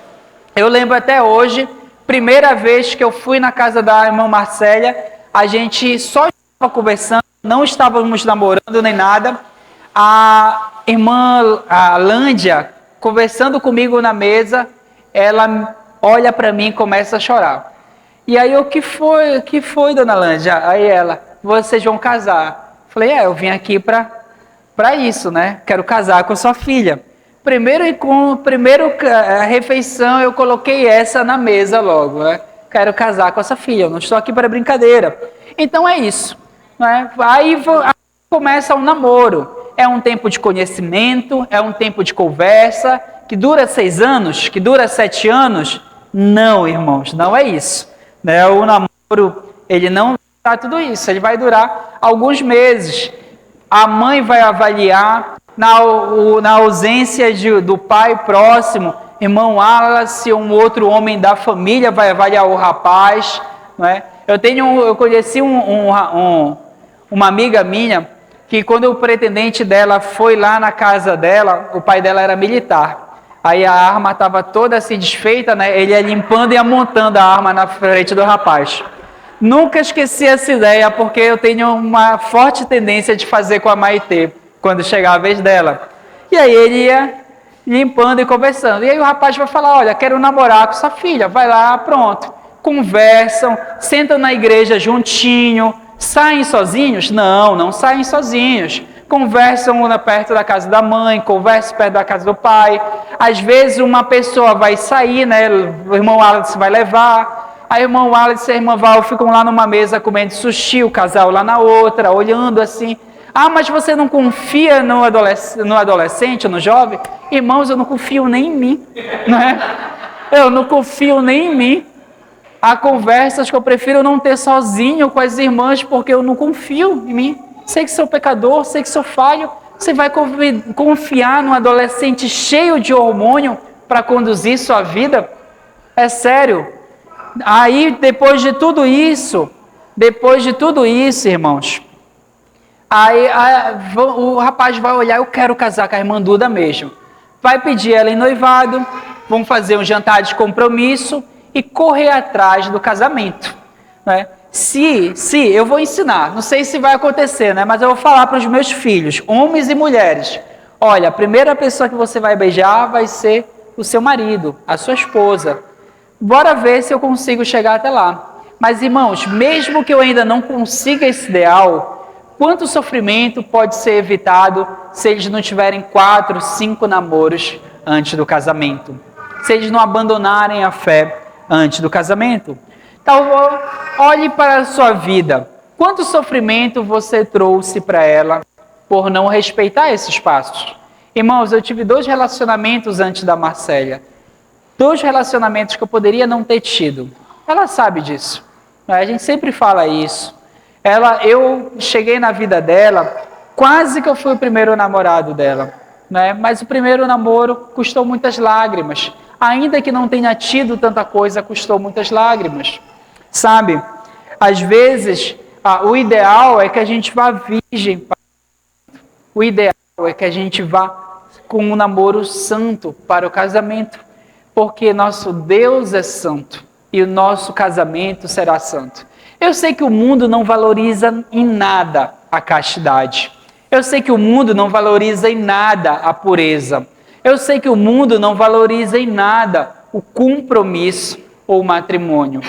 Eu lembro até hoje, primeira vez que eu fui na casa da irmã Marcélia, a gente só estava conversando, não estávamos namorando nem nada. A irmã Lândia, conversando comigo na mesa, ela olha para mim e começa a chorar. E aí, o que foi, dona Lândia? Aí ela, vocês vão casar. Falei, eu vim aqui para isso, né? Quero casar com sua filha. Primeira refeição, eu coloquei essa na mesa logo, né? Quero casar com essa filha, eu não estou aqui para brincadeira. Então é isso, né? Aí começa o namoro. É um tempo de conhecimento, é um tempo de conversa, que dura 6 anos, que dura 7 anos. Não, irmãos, não é isso, né? O namoro, ele não vai durar tudo isso, ele vai durar alguns meses. A mãe vai avaliar, na ausência do pai próximo, irmão Wallace, um outro homem da família vai avaliar o rapaz, não é? Eu conheci uma amiga minha, que quando o pretendente dela foi lá na casa dela, o pai dela era militar. Aí a arma estava toda assim desfeita, né? Ele ia limpando e amontando a arma na frente do rapaz. Nunca esqueci essa ideia, porque eu tenho uma forte tendência de fazer com a Maitê, quando chegar a vez dela. E aí ele ia limpando e conversando. E aí o rapaz vai falar, olha, quero namorar com sua filha. Vai lá, pronto. Conversam, sentam na igreja juntinho. Saem sozinhos? Não, não saem sozinhos. Conversam perto da casa da mãe, conversam perto da casa do pai. Às vezes uma pessoa vai sair, né? O irmão Wallace vai levar. Aí o irmão Wallace e a irmã Val ficam lá numa mesa comendo sushi, o casal lá na outra, olhando assim. Ah, mas você não confia no adolescente, no jovem? Irmãos, eu não confio nem em mim, né? Eu não confio nem em mim. Há conversas que eu prefiro não ter sozinho com as irmãs, porque eu não confio em mim. Sei que sou pecador, sei que sou falho. Você vai confiar num adolescente cheio de hormônio para conduzir sua vida? É sério. Aí, depois de tudo isso, irmãos, aí o rapaz vai olhar, eu quero casar com a irmã Duda mesmo. Vai pedir ela em noivado, vão fazer um jantar de compromisso e correr atrás do casamento, né? Se eu vou ensinar, não sei se vai acontecer, né? Mas eu vou falar para os meus filhos, homens e mulheres, olha, a primeira pessoa que você vai beijar vai ser o seu marido, a sua esposa. Bora ver se eu consigo chegar até lá. Mas, irmãos, mesmo que eu ainda não consiga esse ideal, quanto sofrimento pode ser evitado se eles não tiverem 4, 5 namoros antes do casamento? Se eles não abandonarem a fé antes do casamento? Então, olhe para a sua vida. Quanto sofrimento você trouxe para ela por não respeitar esses passos? Irmãos, eu tive 2 relacionamentos antes da Marcélia. 2 relacionamentos que eu poderia não ter tido. Ela sabe disso. A gente sempre fala isso. Eu cheguei na vida dela, quase que eu fui o primeiro namorado dela, né? Mas o primeiro namoro custou muitas lágrimas. Ainda que não tenha tido tanta coisa, custou muitas lágrimas. Sabe? Às vezes, o ideal é que a gente vá virgem. O ideal é que a gente vá com um namoro santo para o casamento. Porque nosso Deus é santo e o nosso casamento será santo. Eu sei que o mundo não valoriza em nada a castidade. Eu sei que o mundo não valoriza em nada a pureza. Eu sei que o mundo não valoriza em nada o compromisso ou o matrimônio.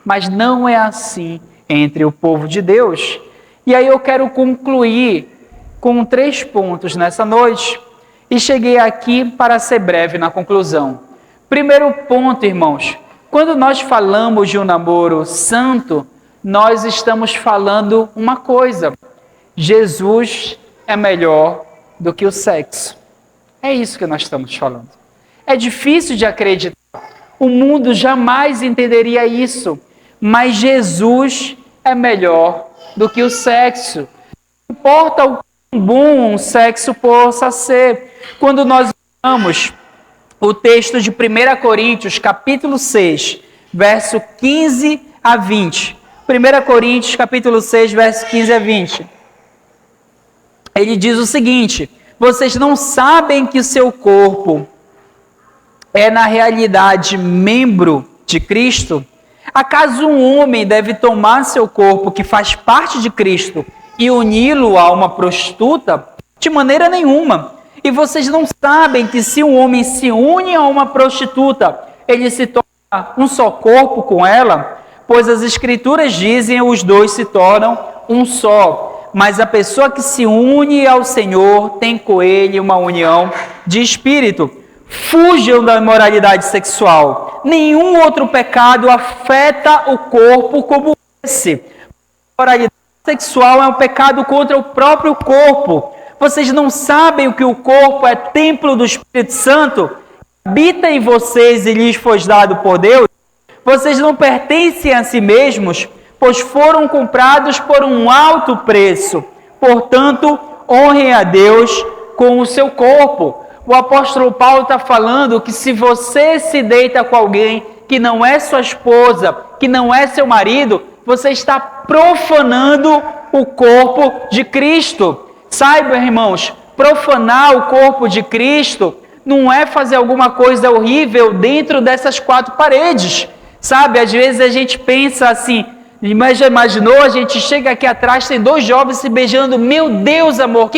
Mas não é assim entre o povo de Deus. E aí eu quero concluir com 3 pontos nessa noite. E cheguei aqui para ser breve na conclusão. Primeiro ponto, irmãos. Quando nós falamos de um namoro santo, nós estamos falando uma coisa. Jesus é melhor do que o sexo. É isso que nós estamos falando. É difícil de acreditar. O mundo jamais entenderia isso. Mas Jesus é melhor do que o sexo. Não importa o quão bom um sexo possa ser. Quando nós olhamos o texto de 1 Coríntios, capítulo 6, verso 15 a 20. 1 Coríntios, capítulo 6, verso 15 a 20. Ele diz o seguinte: vocês não sabem que o seu corpo é, na realidade, membro de Cristo? Acaso um homem deve tomar seu corpo, que faz parte de Cristo, e uni-lo a uma prostituta? De maneira nenhuma. E vocês não sabem que se um homem se une a uma prostituta, ele se torna um só corpo com ela? Pois as Escrituras dizem, os 2 se tornam um só. Mas a pessoa que se une ao Senhor tem com ele uma união de espírito. Fujam da imoralidade sexual. Nenhum outro pecado afeta o corpo como esse. A imoralidade sexual é um pecado contra o próprio corpo. Vocês não sabem que o corpo é templo do Espírito Santo? Habita em vocês e lhes foi dado por Deus? Vocês não pertencem a si mesmos, pois foram comprados por um alto preço. Portanto, honrem a Deus com o seu corpo. O apóstolo Paulo está falando que se você se deita com alguém que não é sua esposa, que não é seu marido, você está profanando o corpo de Cristo. Saiba, irmãos, profanar o corpo de Cristo não é fazer alguma coisa horrível dentro dessas 4 paredes. Sabe, às vezes a gente pensa assim, mas já imaginou, a gente chega aqui atrás, tem 2 jovens se beijando, meu Deus, amor,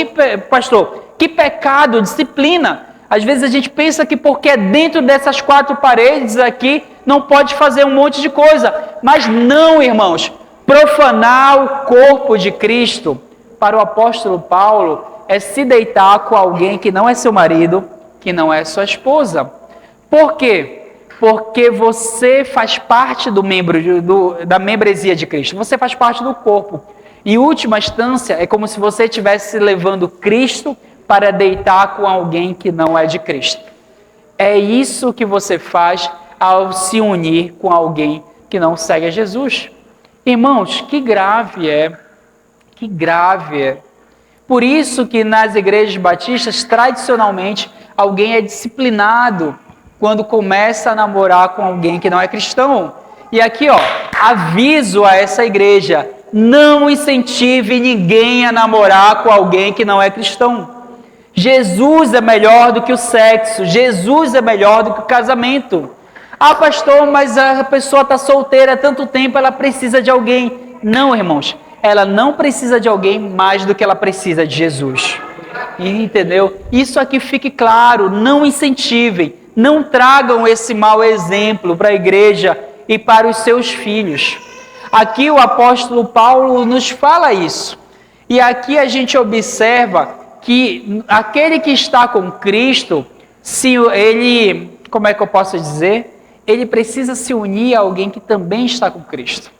pastor, que pecado, disciplina. Às vezes a gente pensa que porque é dentro dessas 4 paredes aqui, não pode fazer um monte de coisa. Mas não, irmãos. Profanar o corpo de Cristo, para o apóstolo Paulo, é se deitar com alguém que não é seu marido, que não é sua esposa. Por quê? Porque você faz parte da membresia de Cristo. Você faz parte do corpo. Em última instância, é como se você estivesse levando Cristo para deitar com alguém que não é de Cristo. É isso que você faz ao se unir com alguém que não segue a Jesus. Irmãos, que grave é. Que grave é. Por isso que nas igrejas batistas, tradicionalmente, alguém é disciplinado quando começa a namorar com alguém que não é cristão. E aqui, aviso a essa igreja, não incentive ninguém a namorar com alguém que não é cristão. Jesus é melhor do que o sexo, Jesus é melhor do que o casamento. Ah, pastor, mas a pessoa está solteira há tanto tempo, ela precisa de alguém. Não, irmãos, ela não precisa de alguém mais do que ela precisa de Jesus. Entendeu? Isso aqui fique claro, não incentivem, não tragam esse mau exemplo para a igreja e para os seus filhos. Aqui o apóstolo Paulo nos fala isso. E aqui a gente observa que aquele que está com Cristo, se ele, como é que eu posso dizer? Ele precisa se unir a alguém que também está com Cristo.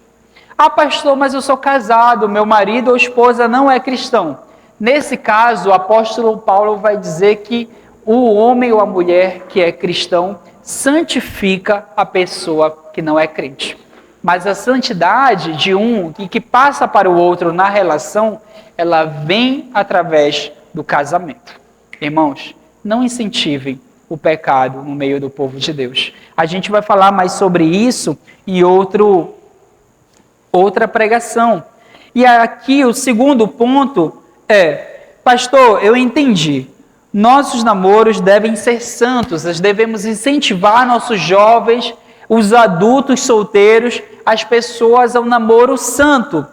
Ah, pastor, mas eu sou casado, meu marido ou esposa não é cristão. Nesse caso, o apóstolo Paulo vai dizer que o homem ou a mulher que é cristão santifica a pessoa que não é crente. Mas a santidade de um e que passa para o outro na relação, ela vem através do casamento. Irmãos, não incentivem o pecado no meio do povo de Deus. A gente vai falar mais sobre isso em outra pregação. E aqui o segundo ponto é, pastor, eu entendi. Nossos namoros devem ser santos, nós devemos incentivar nossos jovens, os adultos solteiros, as pessoas ao namoro santo.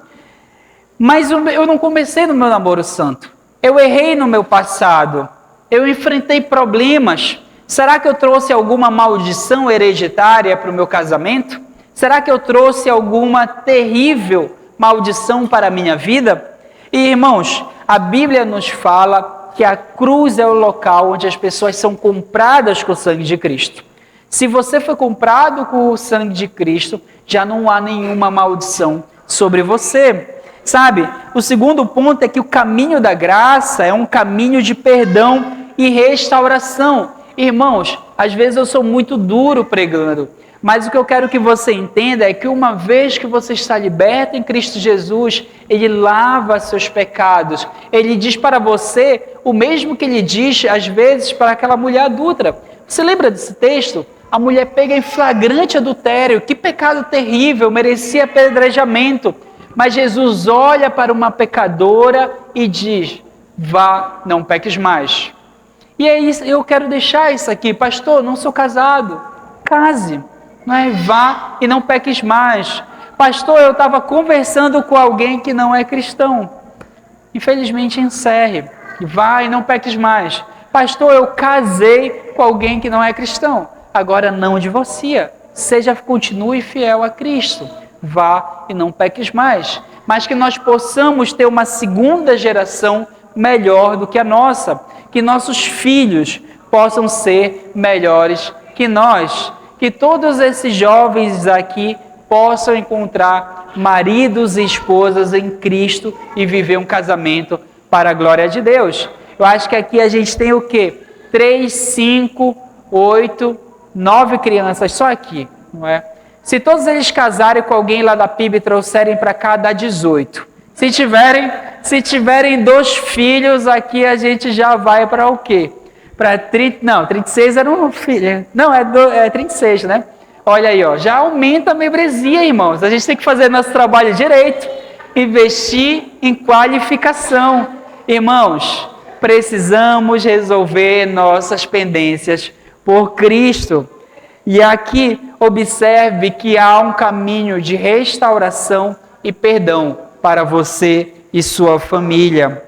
Mas eu não comecei no meu namoro santo. Eu errei no meu passado. Eu enfrentei problemas. Será que eu trouxe alguma maldição hereditária para o meu casamento? Será que eu trouxe alguma terrível maldição para a minha vida? E, irmãos, a Bíblia nos fala que a cruz é o local onde as pessoas são compradas com o sangue de Cristo. Se você foi comprado com o sangue de Cristo, já não há nenhuma maldição sobre você. Sabe, o segundo ponto é que o caminho da graça é um caminho de perdão e restauração. Irmãos, às vezes eu sou muito duro pregando, mas o que eu quero que você entenda é que uma vez que você está liberto em Cristo Jesus, Ele lava seus pecados. Ele diz para você o mesmo que Ele diz, às vezes, para aquela mulher adúltera. Você lembra desse texto? A mulher pega em flagrante adultério. Que pecado terrível, merecia apedrejamento. Mas Jesus olha para uma pecadora e diz, vá, não peques mais. E é isso, eu quero deixar isso aqui. Pastor, não sou casado. Case. Não é? Vá e não peques mais. Pastor, eu estava conversando com alguém que não é cristão. Infelizmente, encerre. Vá e não peques mais. Pastor, eu casei com alguém que não é cristão. Agora não divorcia. Continue fiel a Cristo. Vá e não peques mais. Mas que nós possamos ter uma segunda geração melhor do que a nossa. Que nossos filhos possam ser melhores que nós. Que todos esses jovens aqui possam encontrar maridos e esposas em Cristo e viver um casamento para a glória de Deus. Eu acho que aqui a gente tem o quê? 3, 5, 8, 9 crianças só aqui, não é? Se todos eles casarem com alguém lá da PIB e trouxerem para cá, dá 18. Se tiverem 2 filhos, aqui a gente já vai para o quê? Para 36 era um filho. Não, é 36, né? Olha aí, já aumenta a membresia, irmãos. A gente tem que fazer nosso trabalho direito, investir em qualificação. Irmãos, precisamos resolver nossas pendências por Cristo. E aqui, observe que há um caminho de restauração e perdão para você e sua família.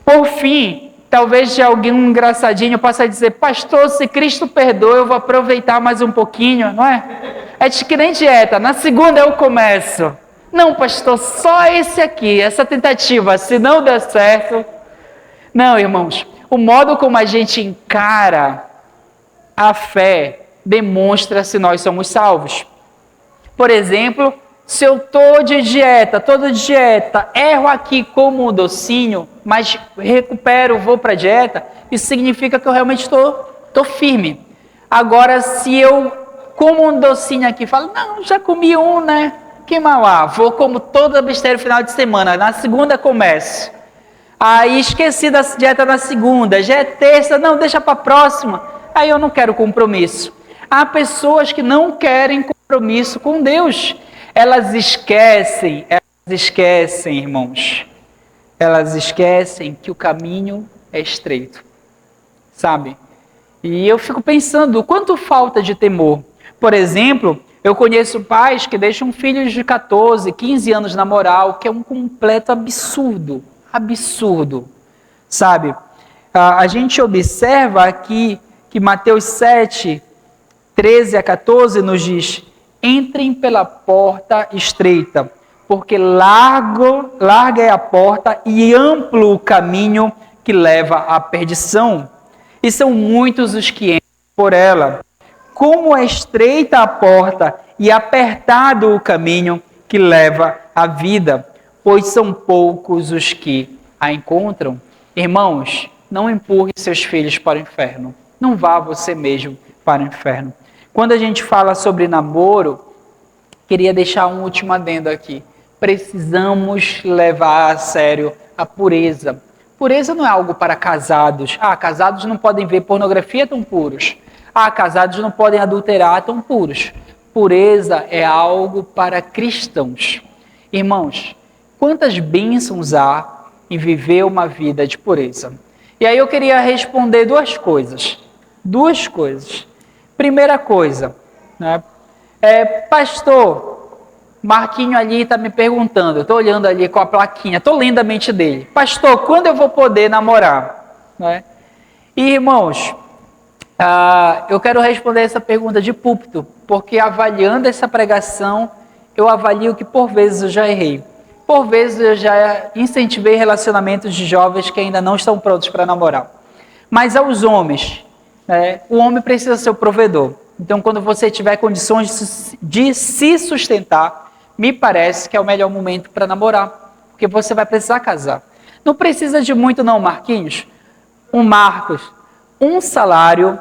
Por fim, Talvez de alguém engraçadinho possa dizer, pastor, se Cristo perdoa, eu vou aproveitar mais um pouquinho, não é? É que nem dieta, na segunda eu começo. Não, pastor, só esse aqui, essa tentativa, se não der certo. Não, irmãos, o modo como a gente encara a fé demonstra se nós somos salvos. Por exemplo, se eu estou de dieta, erro aqui como um docinho, mas recupero, vou para a dieta, isso significa que eu realmente estou firme. Agora, se eu como um docinho aqui, falo, não, já comi um, né? Que mal há, vou como toda besteira no final de semana, na segunda começo. Aí esqueci da dieta na segunda, já é terça, não, deixa para a próxima. Aí eu não quero compromisso. Há pessoas que não querem compromisso com Deus. Elas esquecem, irmãos. Elas esquecem que o caminho é estreito, sabe? E eu fico pensando, o quanto falta de temor. Por exemplo, eu conheço pais que deixam filhos de 14, 15 anos na moral, que é um completo absurdo, sabe? A gente observa aqui que Mateus 7, 13 a 14 nos diz, entrem pela porta estreita, porque larga é a porta e amplo o caminho que leva à perdição. E são muitos os que entram por ela. Como é estreita a porta e apertado o caminho que leva à vida, pois são poucos os que a encontram. Irmãos, não empurre seus filhos para o inferno. Não vá você mesmo para o inferno. Quando a gente fala sobre namoro, queria deixar um último adendo aqui. Precisamos levar a sério a pureza. Pureza não é algo para casados. Casados não podem ver pornografia tão puros. Casados não podem adulterar tão puros. Pureza é algo para cristãos. Irmãos, quantas bênçãos há em viver uma vida de pureza? E aí eu queria responder duas coisas. Primeira coisa, né? Pastor, Marquinho ali está me perguntando, eu estou olhando ali com a plaquinha, estou lendo a mente dele. Pastor, quando eu vou poder namorar? Né? E, irmãos, eu quero responder essa pergunta de púlpito, porque avaliando essa pregação, eu avalio que por vezes eu já errei. Por vezes eu já incentivei relacionamentos de jovens que ainda não estão prontos para namorar. Mas aos homens, o homem precisa ser o provedor. Então, quando você tiver condições de se sustentar, me parece que é o melhor momento para namorar, porque você vai precisar casar. Não precisa de muito não, Marquinhos. Marcos, um salário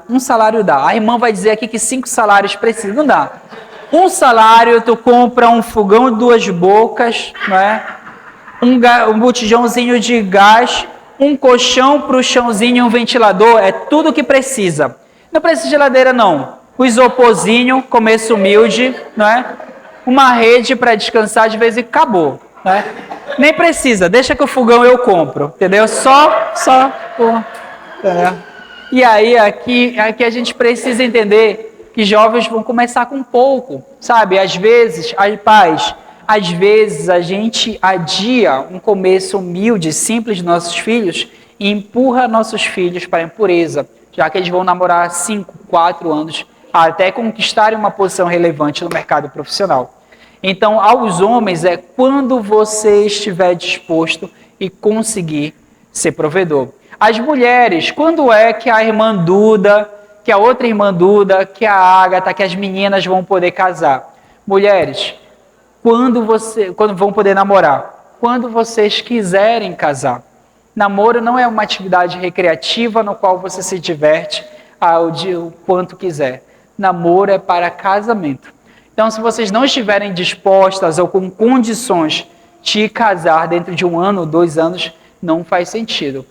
dá. A irmã vai dizer aqui que 5 salários precisa, não dá. Um salário, tu compra um fogão de 2 bocas, né? um botijãozinho de gás, um colchão para o chãozinho e um ventilador, é tudo o que precisa. Não precisa de geladeira, não. O isoporzinho, começo humilde, não é? Uma rede para descansar de vez em quando, acabou. Né? Nem precisa, deixa que o fogão eu compro, entendeu? E aí, aqui a gente precisa entender que jovens vão começar com pouco, sabe? Às vezes a gente adia um começo humilde, simples de nossos filhos e empurra nossos filhos para a impureza, já que eles vão namorar 5, 4 anos, até conquistarem uma posição relevante no mercado profissional. Então, aos homens, quando você estiver disposto e conseguir ser provedor. As mulheres, quando é que a irmã Duda, que a outra irmã Duda, que a Ágata, que as meninas vão poder casar? Mulheres, quando vão poder namorar? Quando vocês quiserem casar. Namoro não é uma atividade recreativa no qual você se diverte o quanto quiser. Namoro é para casamento. Então, se vocês não estiverem dispostas ou com condições de casar dentro de 1 ano ou 2 anos, não faz sentido.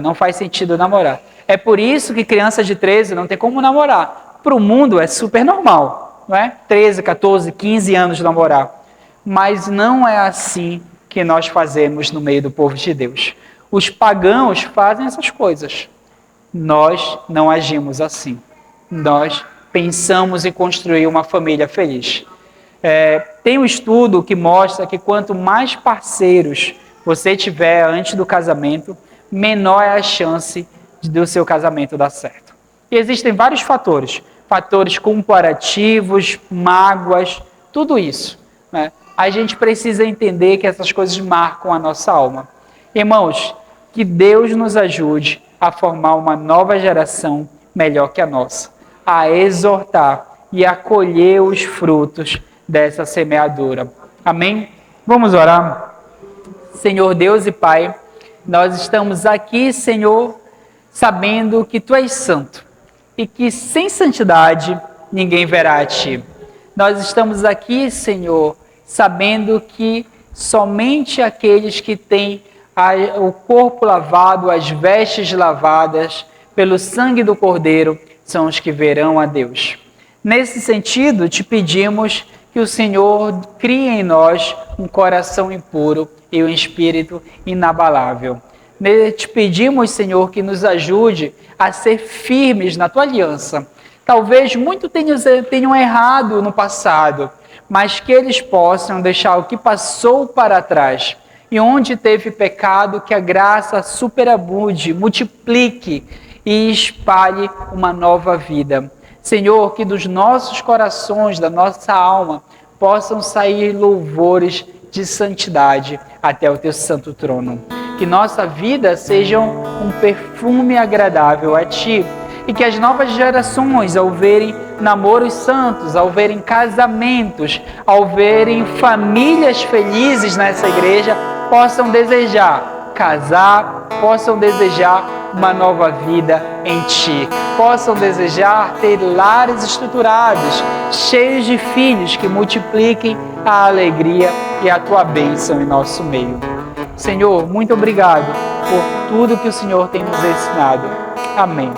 Não faz sentido namorar. É por isso que criança de 13 não tem como namorar. Para o mundo é super normal, não é? 13, 14, 15 anos de namorar. Mas não é assim que nós fazemos no meio do povo de Deus. Os pagãos fazem essas coisas. Nós não agimos assim. Nós pensamos em construir uma família feliz. Tem um estudo que mostra que quanto mais parceiros você tiver antes do casamento, menor é a chance do seu casamento dar certo. E existem vários fatores comparativos, mágoas, tudo isso, né? A gente precisa entender que essas coisas marcam a nossa alma. Irmãos, que Deus nos ajude a formar uma nova geração melhor que a nossa, a exortar e a colher os frutos dessa semeadura. Amém? Vamos orar? Senhor Deus e Pai, nós estamos aqui, Senhor, sabendo que Tu és santo e que sem santidade ninguém verá a Ti. Nós estamos aqui, Senhor, sabendo que somente aqueles que têm o corpo lavado, as vestes lavadas pelo sangue do Cordeiro, são os que verão a Deus. Nesse sentido, te pedimos que o Senhor crie em nós um coração impuro e um espírito inabalável. Te pedimos, Senhor, que nos ajude a ser firmes na Tua aliança. Talvez muitos tenham errado no passado, mas que eles possam deixar o que passou para trás. E onde teve pecado, que a graça superabunde, multiplique e espalhe uma nova vida. Senhor, que dos nossos corações, da nossa alma, possam sair louvores de santidade até o Teu santo trono. Que nossa vida seja um perfume agradável a Ti. E que as novas gerações, ao verem namoros santos, ao verem casamentos, ao verem famílias felizes nessa igreja, possam desejar casar, possam desejar uma nova vida em Ti, possam desejar ter lares estruturados, cheios de filhos que multipliquem a alegria e a Tua bênção em nosso meio. Senhor, muito obrigado por tudo que o Senhor tem nos ensinado. Amém.